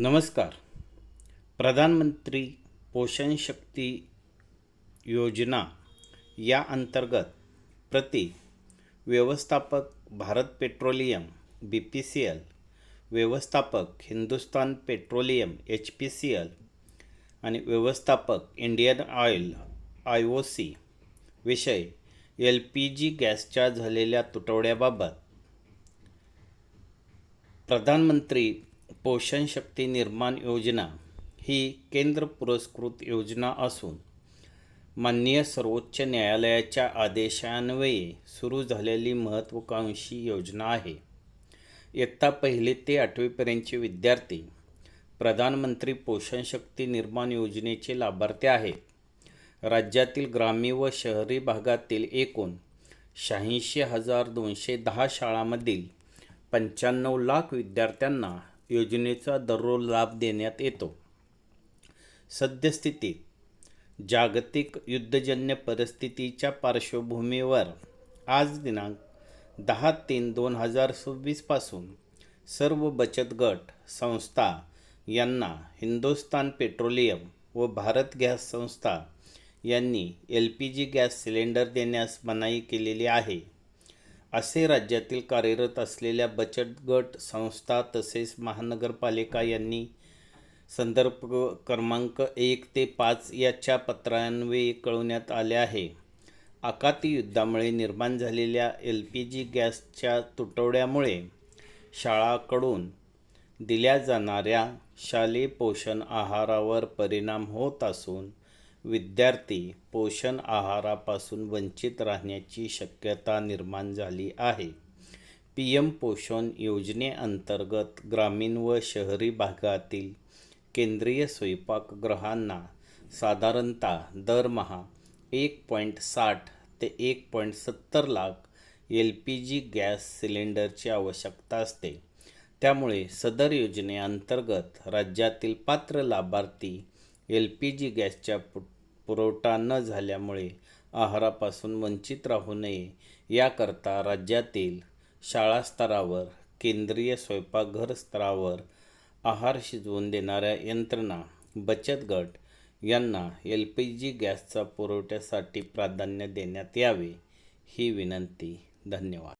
नमस्कार. प्रधानमंत्री पोषण शक्ती योजना या अंतर्गत प्रति व्यवस्थापक भारत पेट्रोलियम BPCL, व्यवस्थापक हिंदुस्तान पेट्रोलियम HPCL आणि व्यवस्थापक इंडियन ऑइल IOC विषय LPG गॅसच्या झालेल्या तुटवड्याबाबत प्रधानमंत्री पोषण शक्ती निर्माण योजना ही केंद्र पुरस्कृत योजना असून माननीय सर्वोच्च न्यायालयाच्या आदेशान्वये सुरू झालेली महत्त्वाकांक्षी योजना आहे. इयत्ता 1 ते 8वी पर्यंतचे विद्यार्थी प्रधानमंत्री पोषण शक्ती निर्माण योजनेचे लाभार्थी आहेत. राज्यातील ग्रामीण व शहरी भागातील एकूण 86,210 शाळांमधील 95 लाख विद्यार्थ्यांना योजनेचा दररोज लाभ देण्यात येतो. सद्यस्थितीत जागतिक युद्धजन्य परिस्थितीच्या पार्श्वभूमीवर आज दिनांक 10/3/2026 पासून सर्व बचत गट संस्था यांना हिंदुस्तान पेट्रोलियम व भारत गॅस संस्था यांनी LPG गॅस सिलेंडर देण्यास मनाई केलेली आहे, असे राज्यातील कार्यरत असलेल्या बचत गट संस्था तसेच महानगरपालिका यांनी संदर्भ क्रमांक 1 ते 5 याच्या पत्रान्वये कळवण्यात आले आहे. आखाती युद्धामुळे निर्माण झालेल्या LPG गॅसच्या तुटवड्यामुळे शाळांकडून दिल्या जाणाऱ्या शालेय पोषण आहारावर परिणाम होत असून विद्यार्थी पोषण आहारापासून वंचित राहण्याची शक्यता निर्माण झाली आहे. PM पोषण योजनेअंतर्गत ग्रामीण व शहरी भागातील केंद्रीय स्वयंपाकगृहांना साधारणतः दरमहा 1.60 ते 1.70 लाख LPG गॅस सिलेंडरची आवश्यकता असते. त्यामुळे सदर योजनेअंतर्गत राज्यातील पात्र लाभार्थी LPG गॅसच्या पुरवठा न झाल्यामुळे आहारापासून वंचित राहू नये याकरता राज्यातील शाळा स्तरावर, केंद्रीय स्वयंपाकघर स्तरावर आहार शिजवून देणाऱ्या यंत्रणा, बचत गट यांना LPG गॅसचा पुरवठ्यासाठी प्राधान्य देण्यात यावे, ही विनंती. धन्यवाद.